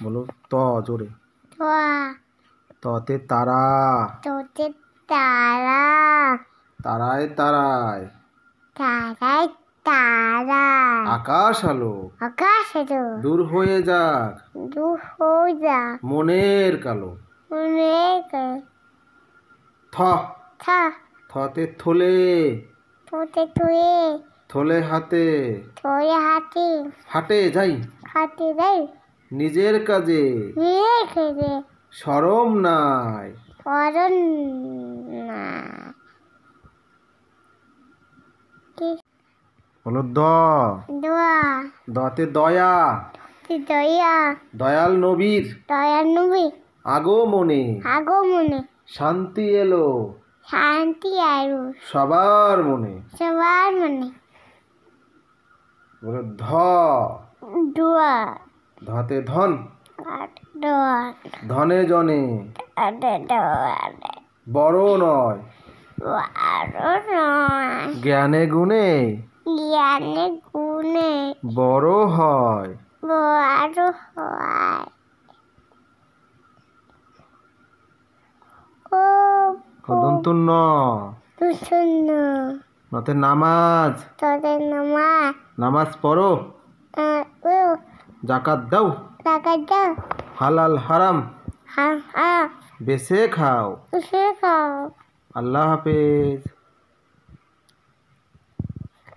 বলো ত জোরে। তোয়া ততে তারা। তোতে তারা। তারায় তারায়। তারায় তারা। আকাশ আলো। আকাশ আলো। দূর হয়ে যাক। দূর হয়ে যাক। মনের কালো। মনের থ। থা। থতে থলে। তোতে তুয়ে। থলে হাতে। তোরে হাতে। হাটে যাই। হাতে দেয়। নিজের কাজে। নিয়ে খেতে। শরম নাই। করন না। বলো দ। দোয়া দতে দয়া। দয়া। দয়াল নবীর দয়ার নবী আগমনে আগমনে শান্তি এলো শান্তি আরো সবার মনে। সবার মনে। বলো ধ। দোয়া ধতে ধন। দোয়া ধনে জনে দোয়া বড় নয়। আরো নয়। জ্ঞানে গুণে জ্ঞানে গুণে বড় হয়। বড় হয়। কদন্ত ন। শূন্য নতে নামাজ। তোদের নামাজ নামাজ পড়ো। জাকাত দাও। টাকা দাও। হালাল হারাম হা হা বেছে খাও। খাও। আল্লাহ হাফেজ।